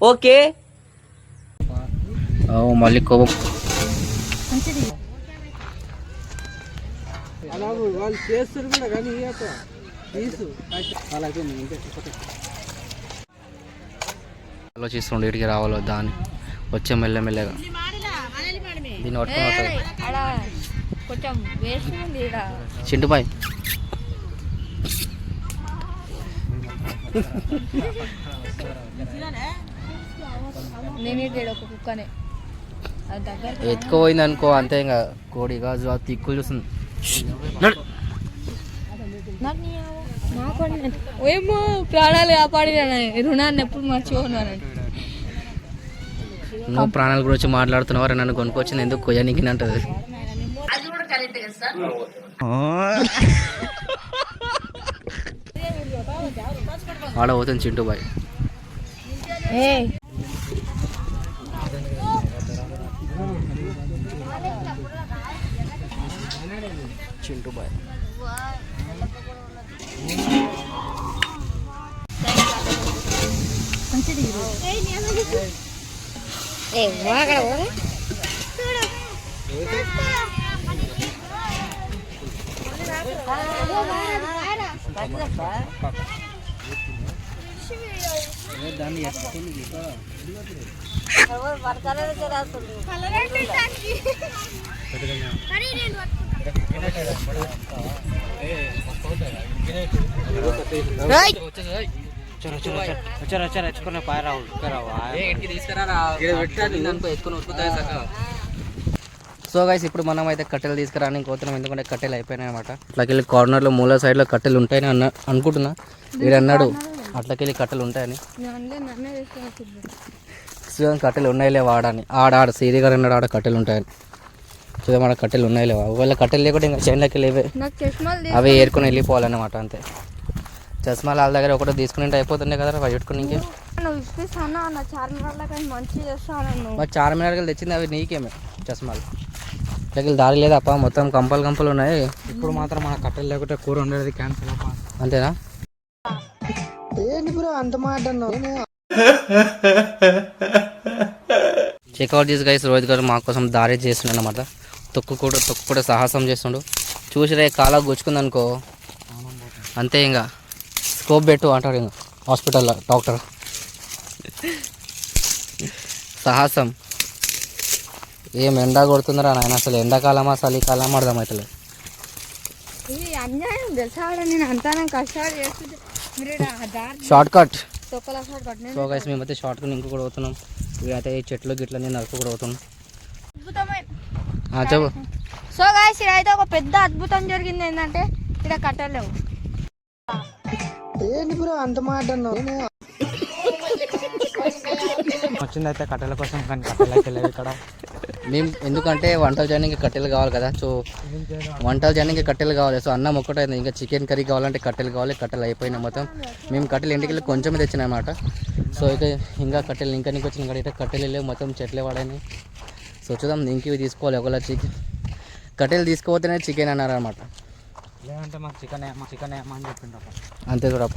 Okay మళ్ళీ కోపం వాళ్ళు చేస్తారు కూడా కానీ ఆలోచిస్తుండే ఇటుకి రావాలో దాన్ని వచ్చే మెల్లమెల్లగా దీన్ని పట్టుకుని చింటుబాయ్ ఎత్తుకుపోయింది అనుకో అంతే ఇంకా కోడి కాదు తిక్కులు చూస్తుంది. ఏమో ప్రాణాలు కాపాడినా రుణాన్ని ఎప్పుడు మర్చిపోన్నాను. నువ్వు ప్రాణాల గురించి మాట్లాడుతున్నావు, నన్ను కొనుక్కొచ్చింది ఎందుకు కొయ్యనికి అంటది. ఆడ పోతుంది చింటుబాయ్. చింటుబాయ్ సో గైస్ ఇప్పుడు మనం అయితే కట్టెలు తీసుకురానికి పోతున్నాం, ఎందుకంటే కట్టెలు అయిపోయినాయి అనమాట. అట్లకెళ్ళి కార్నర్లో మూల సైడ్లో కట్టెలు ఉంటాయని అనుకుంటున్నా. వీడు అన్నాడు అట్లకెళ్ళి కట్టెలు ఉంటాయని. చూద్దాం కట్టెలు ఉన్నాయిలే వాడని. ఆడాడు సీరియగా అన్నాడు ఆడ కట్టెలు ఉంటాయని. చూద్దాం ఆడ కట్టెలు ఉన్నాయిలే. ఒకవేళ కట్టెలు లేకుంటే ఇంకా చైన్లకి లేవే అవి ఏరుకొని వెళ్ళిపోవాలన్నమాట అంతే. చస్మాలు వాళ్ళ దగ్గర ఒకటి తీసుకుని అయిపోతుండే కదా అవి పెట్టుకుని. ఇంకే మరి చార్మినార్కి తెచ్చింది అవి నీకేమే చస్మాలు. ఇట్లకి దారి లేదా అప్ప, మొత్తం కంపలు ఉన్నాయి. ఇప్పుడు మాత్రం మన కట్టెలు లేకుంటే కూర ఉండేది క్యాన్సిల్ అప్ప. అంతేనా? ఏంటి బ్రో అంత మాట చెక్అవుట్ చేసి గైస్ రోహిత్ గారు మా కోసం దారి చేస్తుండ అనమాట. తొక్కు కూడా సాహసం చేస్తుండు. చూసిరే కాలా గుచ్చుకుంది అనుకో అంతే, ఇంకా స్కోప్ పెట్టు అంటాడు ఇంకా హాస్పిటల్లో డాక్టర్. సాహసం ఏం ఎండ కొడుతుందిరా నాయన, అసలు ఎండాకాలమా చలికాలమా అర్థమవుతలేదు. Short cut. సో గైస్ మేమైతే షార్ట్ కట్ ఇంకో కూడా పోతున్నాం. ఇవైతే చెట్లు గిట్లని నరుకు కూడా పోతున్నాం. చెప్పు. సో గైస్ ఇదైతే ఒక పెద్ద అద్భుతం జరిగింది. ఏంటంటే ఇక్కడ కట్టలేవు. ఏంటి బ్రో అంత మాట వచ్చిందైతే కట్టెల కోసం, కానీ కట్టెలు అయితే లేవు ఇక్కడ. మేము ఎందుకంటే వంటలు చేయడానికి కట్టెలు కావాలి కదా. సో వంటలు చేయడానికి కట్టెలు కావాలి. సో అన్నం ఒక్కటైంది, ఇంకా చికెన్ కర్రీ కావాలంటే కట్టెలు కావాలి. కట్టెలు అయిపోయినాయి మొత్తం. మేము కట్టెలు ఇంటికి వెళ్ళి కొంచెం తెచ్చినాయి అన్నమాట. సో ఇంకా కట్టెలు ఇంకా నీకు వచ్చిన కడిగితే కట్టెలు లేవు, మొత్తం చెట్లే వాడాయి. సో చూద్దాం ఇంకివి తీసుకోవాలి. ఒకవేళ కట్టెలు తీసుకోపోతేనే చికెన్ అన్నారు అనమాట. లేదంటే మాకు చికెన్ అని చెప్పిండ్రు. అంతే చూడప్ప.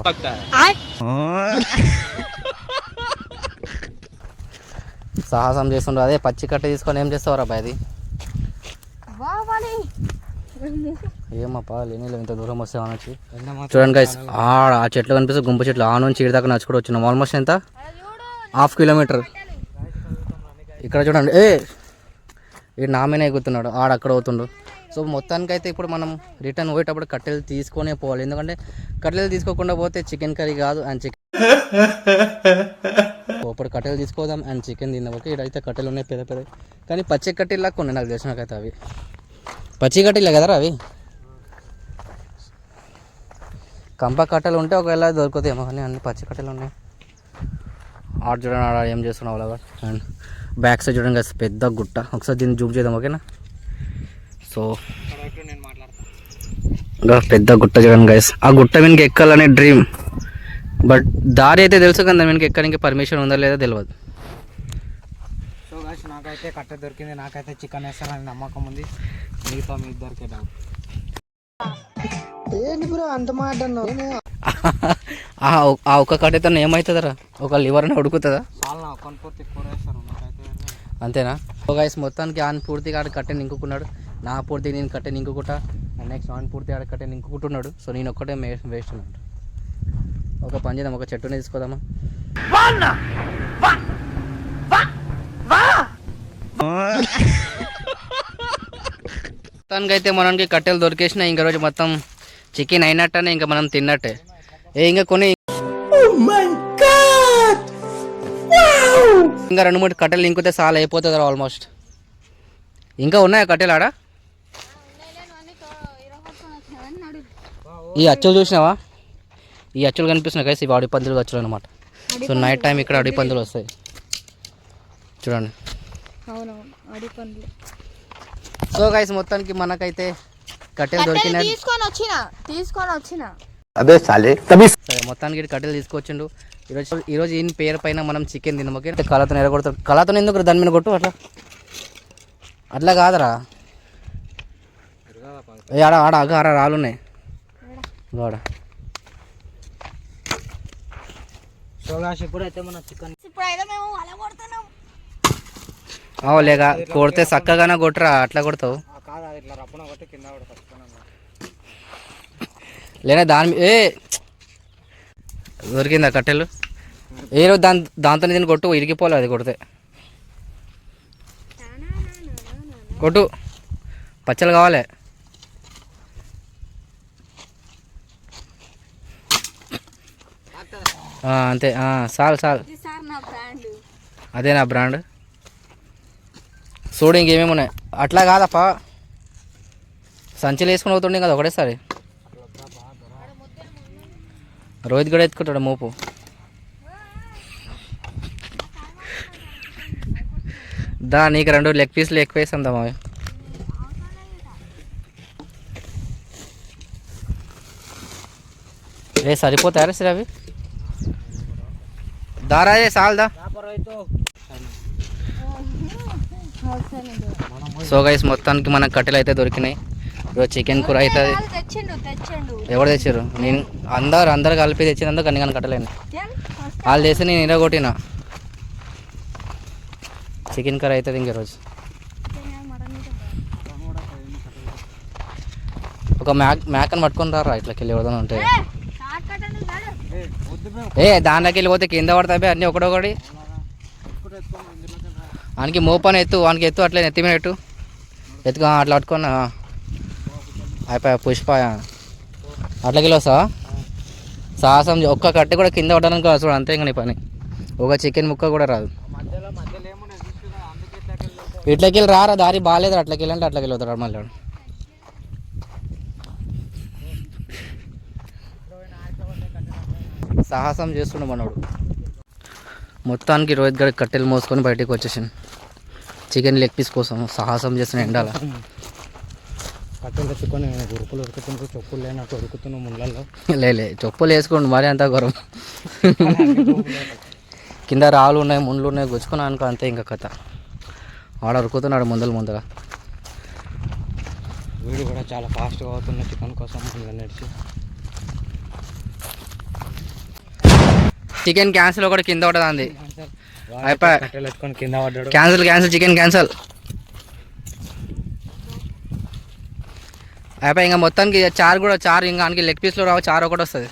సాహసం చేస్తుండ్రు. అదే పచ్చి కట్టె తీసుకొని ఏం చేస్తావు రా అది? ఏమప్పా లేని ఇంత దూరం వస్తే అనొచ్చి. చూడండి గైస్ ఆ చెట్లు కనిపిస్తే గుంపు చెట్లు ఆ నుంచి ఇడిదాకా నచ్చుకుంటూ వచ్చినాం. ఆల్మోస్ట్ ఎంత 1/2 కిలోమీటర్. ఇక్కడ చూడండి ఈ నామేనే ఎగుతున్నాడు, ఆడక్కడ అవుతుండు. సో మొత్తానికైతే ఇప్పుడు మనం రిటర్న్ పోయేటప్పుడు కట్టెలు తీసుకొనే పోవాలి. ఎందుకంటే కట్టెలు తీసుకోకుండా పోతే చికెన్ కర్రీ కాదు అండ్ చికెన్ ఇప్పుడు కట్టెలు తీసుకోదాం అండ్ చికెన్ తిందాం. ఓకే ఇక్కడైతే కట్టెలు ఉన్నాయి పెద్ద కానీ పచ్చి కట్టెలు కొన్ని నాకు తెలిసినాకైతే అవి పచ్చి కట్టెలే కదరా అవి. కంప కట్టెలు ఉంటే ఒకవేళ దొరుకుతాయేమో, కానీ అన్ని పచ్చి కట్టెలు ఉన్నాయి. ఆడ చూడండి ఆడ ఏం చేస్తున్నావు అలాగా. అండ్ బ్యాక్ సైడ్ చూడండి కదా పెద్ద గుట్ట. ఒకసారి దీన్ని జూమ్ చేద్దాం ఓకేనా. సో పెద్ద గుట్ట చూడండి గైస్. ఆ గుట్ట మీదకి ఎక్కాలనే డ్రీమ్, బట్ దారి అయితే తెలుసు కదా దానికి ఎక్కడానికి పర్మిషన్ ఉందా లేదా తెలియదు. సో గైస్ నాకైతే కట్టె దొరికింది, నాకైతే చికెన్ వేస్తారని నమ్మకం ఉంది. మిగతా మీ ఇద్దరికే డౌట్. ఆ ఒక్క కట్టెతో ఏమవుతుందరా? ఒక లివర్ని ఉడుకుతుందా? అంతేనా? గైస్ మొత్తానికి ఆన్ పూర్తిగా ఆడ కట్టె నింకుకున్నాడు. నా పూర్తిగా నేను కట్టె నింకుకుంటా. నెక్స్ట్ ఆన్ పూర్తిగా ఆడ కట్టె నింకుకుంటున్నాడు. సో నేను ఒక్కటే వేస్ట్ ఉన్నాడు. ఒక పని చేద్దాం, ఒక చెట్టుని తీసుకోదామా? మొత్తానికి అయితే మనకి కట్టెలు దొరికేసినాయి. ఇంకా రోజు మొత్తం చికెన్ అయినట్టనే, ఇంకా మనం తిన్నట్టే. ఇంకా కొన్ని ఇంకా 2-3 కట్టెలు ఇంకితే చాలా అయిపోతుంది ఆల్మోస్ట్. ఇంకా ఉన్నాయా కట్టెలు ఆడ? ఈ అచ్చులు చూసినావా? ఈ అచ్చులు కనిపిస్తున్నాయి కదా, ఇవి అడవి పందులు అచ్చులు అనమాట. సో నైట్ టైం ఇక్కడ అడవి పందులు వస్తాయి చూడండి. సో గైస్ మొత్తానికి మనకైతే కట్టెలు దొరికినాయి. సరే మొత్తానికి కట్టెలు తీసుకొచ్చిండు. ఈరోజు ఈయన పేరు పైన మనం చికెన్ తిన్నాం. ఓకే, కళతో ఎరగొడతాడు. కళతో ఎందుకు దాని మీద కొట్టు? అట్లా కాదరా. ఆడ ఆడ ఆడ రాళ్ళున్నాయి ఆడ. లేక కొడితే చక్కగానే కొట్టరా, అట్లా కొడతావు లేనా? దాని దొరికిందా కట్టెలు? రోజు దాంతో దీన్ని కొట్టు, ఇరిగిపోలే అది కొడితే. కొట్టు, పచ్చలు కావాలి. అంతే, చాలు చాలు. అదే నా బ్రాండ్. చూడు ఇంకేమేమి ఉన్నాయి. అట్లా కాదప్ప, సంచులు వేసుకుని అవుతుండే కదా ఒకటేసారి. రోహిత్ కూడా ఎత్తుకుంటాడు మోపు. నీకు 2 లెగ్ పీసులు ఎక్కువ వేసాం దా మావి. సరిపోతారా సరే అవి? దారాజే చాలదా? సో గైస్ మొత్తానికి మనకు కట్టెలు అయితే దొరికినాయి. ఈరోజు చికెన్ కూర అవుతుంది. ఎవరు తెచ్చారు? నేను అందరు కలిపి తెచ్చినందుకు అన్ని కానీ కట్టలేను. వాళ్ళు చేసి నేను ఇరగొట్టిన. చికెన్ కర్రీ అవుతుంది ఇంక రోజు. ఒక మేకను పట్టుకొని రారా ఇట్లకి వెళ్ళి ఎవరిదైనా ఉంటాయి. దాంట్లోకి వెళ్ళిపోతే కింద పడతాయి అన్నీ ఒకటొకటి. వానికి మోపని ఎత్తు, వానికి ఎత్తు, అట్లా ఎత్తి మీద ఎత్తుకో, అట్లా పట్టుకున్నా అయిపోయా. పుష్ప అట్లకి వస్తావా? సాహసం. ఒక్క కట్టె కూడా కింద పడడానికి చూడు, అంతే ఇంకా నీ పని. ఒక చికెన్ ముక్క కూడా రాదు. ఇట్లకి వెళ్ళి రారా, దారి బాగాలేదు. అట్లకి వెళ్ళంటే అట్లకి వెళ్ళిపోతాడు మళ్ళీ. సాహసం చేస్తుండే మనోడు. మొత్తానికి రోహిత్ గారి కట్టెలు మోసుకొని బయటకు వచ్చేసాను. చికెన్ లెగ్ పీస్ కోసం సాహసం చేసిన ఎండాల. కట్టెలు తెచ్చుకొని ఉరుకులు ఉరుకుతుంటూ చెప్పులు లేనట్టు ఉరుకుతున్నావు ముళ్ళల్లో. లే చెప్పులు వేసుకోండి, మరీ అంత గౌరవం. కింద రాళ్ళు ఉన్నాయి, ముండ్లు ఉన్నాయి, గుచ్చుకున్నా అనుకో అంతే ఇంకా కథ. ఆడ ఉరుకుతున్నాడు ముందర. వీడు కూడా చాలా ఫాస్ట్గా అవుతున్న చికెన్ కోసం నడిచి. చికెన్ క్యాన్సిల్ ఒకటి కింద పడదా అంది. కట్టెలు ఎత్తుకొని కింద పడ్డాడు. క్యాన్సిల్ చికెన్ క్యాన్సిల్ అయిపోయి. ఇంకా మొత్తానికి చారు ఇంకా ఆయనకి లెగ్ పీస్లో రావు, చారు ఒకటి వస్తుంది.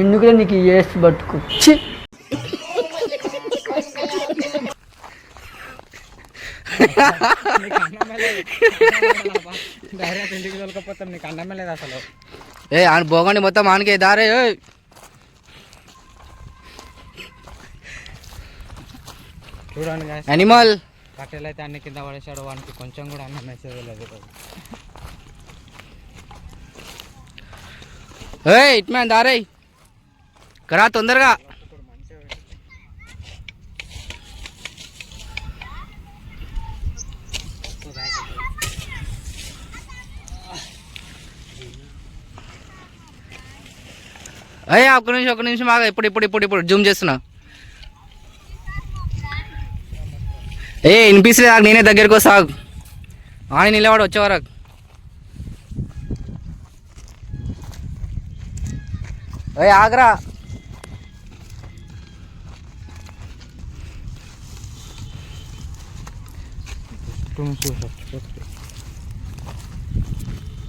ఎందుకులే నీకు వేసి పట్టుకు. ఆయన బోగండి మొత్తం ఆనకే దారే. చూడండి అనిమల్ కట్టెలు అయితే అన్ని కింద పడేసాడు. వానికి కొంచెం కూడా అన్న మెసేజ్ లేదు. ఇట్మ్యాన్ దారే కరా తొందరగా. ఒక్క నిమిషం ఆగా. ఇప్పుడు జూమ్ చేస్తున్నా. వినిపిస్తుంది. నేనే దగ్గరికి వస్తా. ఆయన నిలబడి వచ్చేవారు. ఓయ్ ఆగ్రా.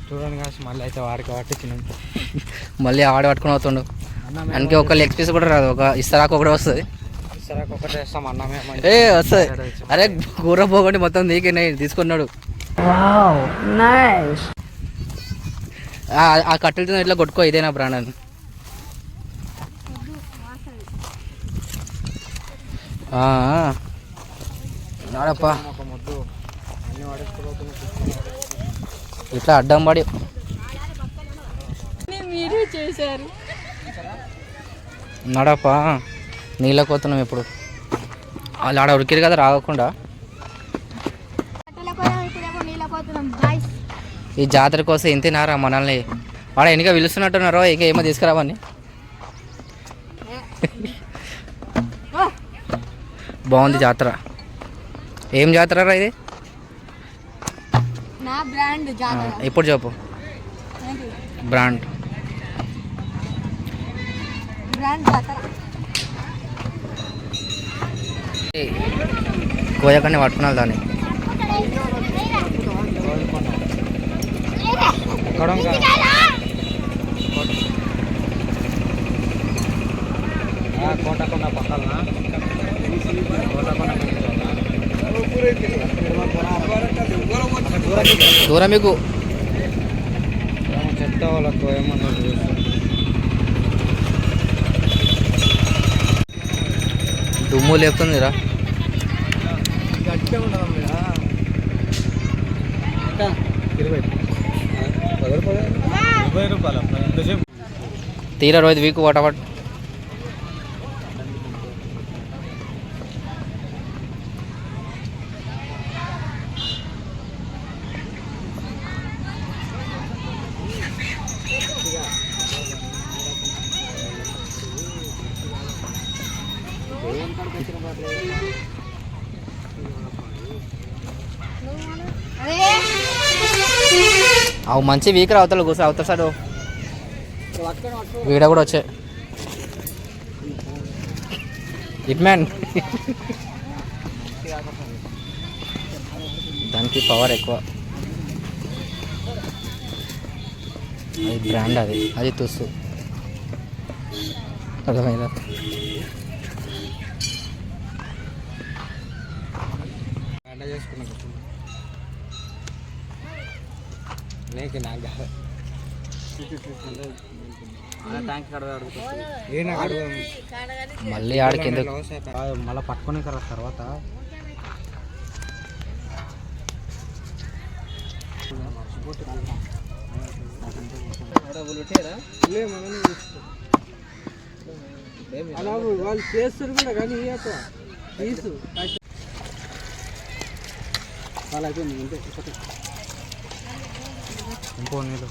చూడండి కాసి మళ్ళీ అయితే వాడికి పట్టించినాం. మళ్ళీ ఆడ పట్టుకుని అవుతుండు. అందుకే ఒక లెగ్ పీస్ కూడా రాదు, ఒక ఇస్తరాకు ఒకటి వస్తుంది. ఇసరాకు ఒకటి వేస్తాం అన్నమే. ఏ వస్తుంది. అరే కూర పోగొట్టి మొత్తం నీకే తీసుకున్నాడు. ఆ కట్టెలతో ఇట్లా కొట్టుకో, ఇదేనా బ్రాండ్ అని. నాడప్పా ఒక ముద్దు అన్ని పడేసుకోబోతుంది. ఇట్లా అడ్డం పడి మీరు చేశారు. నడపా నీళ్ళకి పోతున్నాం ఇప్పుడు. వాళ్ళు ఆడ ఉరికిరు కదా రాకుండా. ఈ జాతర కోసం ఇంత తినారా మనల్ని. వాడ వెనుక పిలుస్తున్నట్టున్నారో ఇంకా ఏమో తీసుకురావని. బాగుంది జాతర. ఏం జాతర రా ఇది? నా బ్రాండ్ జాతర. ఇప్పుడు చెప్పు బ్రాండ్. బ్రాండ్ జాతర. కోయకన్నీ పట్టుకున్నాను దాన్ని. కోటకొండ పక్కన దూరం మీకు చెప్తా వాళ్ళకు ఏమన్నా దుమ్ము లేపుతుందిరా. గట్టిగా ఉండదు. 20 రూపాయలు ఎంతసేపు తీరా రోజు వీకు పటపట్. అవి మంచి వీక్ రా. అవతల కూర్చో, అవతల సైడ్ వీడ కూడా వచ్చే ఇట్ మ్యాన్. దానికి పవర్ ఎక్కువ. అది బ్రాండ్, అది తుస్సు. అర్థమైందా? మళ్ళీ ఆడికి మళ్ళీ పట్టుకునే కదా తర్వాత వాళ్ళు చేస్తారు కూడా కానీ తీసు వాళ్ళు అయిపోయింది. ఇంకో నీళ్ళు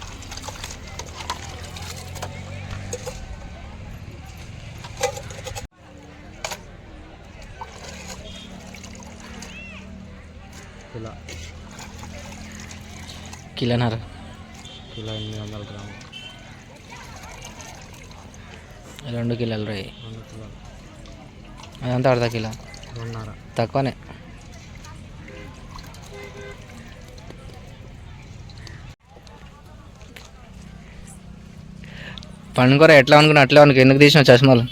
కిలోన్నర. కిలో 800 గ్రాములు. 2 కిలోలు రా. 2 కిలోలు. అదంతా అర్ధ కిలో. 2.5 తక్కువనే. పండుగ ఎట్లా అనుకున్నా అట్లా అనుకో. ఎందుకు తీసిన చష్మాలు?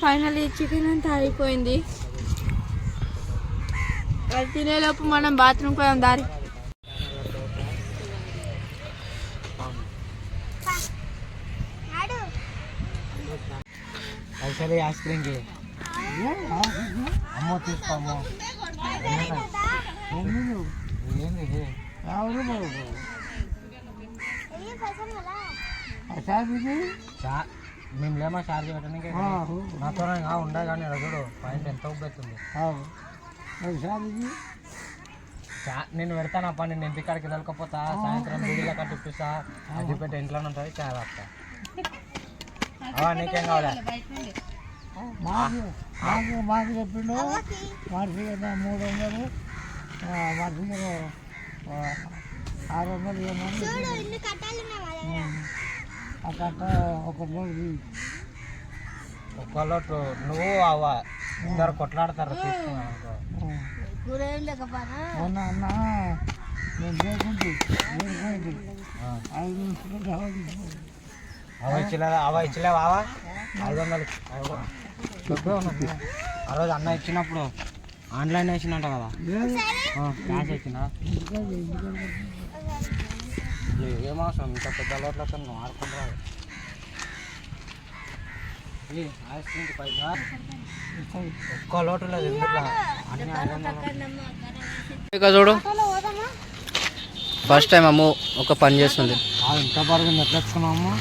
ఫైనల్లీ చికెన్ అంతా అయిపోయింది. అది తినేలోపు మనం బాత్రూమ్ పోయాం. దారి అసలు ఐస్ క్రీమ్కి అమ్మో తీసుకోమ్మో. మేము లేమా చార్జ్ పెట్టడానికి నాతో ఉండే కానీ చూడు పాయింట్ ఎంత ఉబ్బెత్తుంది. నేను పెడతానప్ప. నేను ఇంటికాడికి వెళ్ళకపోతా. సాయంత్రం వీడిలో కట్టిపిస్తా. అది పెట్టి ఇంట్లోనే ఉంటుంది. చాలా వస్తా. నీకేం కావాలి? మాకు చెప్పిండు మనిషికి 300 మనిషికి 600 ఇవ్వమని ఆ కట్ట ఒక రోజు ఒక్కళ్ళు నువ్వు అవ్వ ఇద్దరు కొట్లాడతారు తీసుకున్నాను మొన్న అన్న నేను లేకుంటే 5 నిమిషాలు అవ ఇచ్చలేవా 500 ఆ రోజు అన్న ఇచ్చినప్పుడు ఆన్లైన్ వేసినట్ట కదా క్యాష్ ఇచ్చిన ఏమవసరం ఇంత పెద్ద లోట్లతో నువ్వు ఆడుకుంటావు ఒక్క లోటు లేదు ఇక చూడు ఫస్ట్ టైం అమ్ము ఒక పని చేస్తుంది ఇంత బరువు ఎట్లా తెచ్చుకున్నాము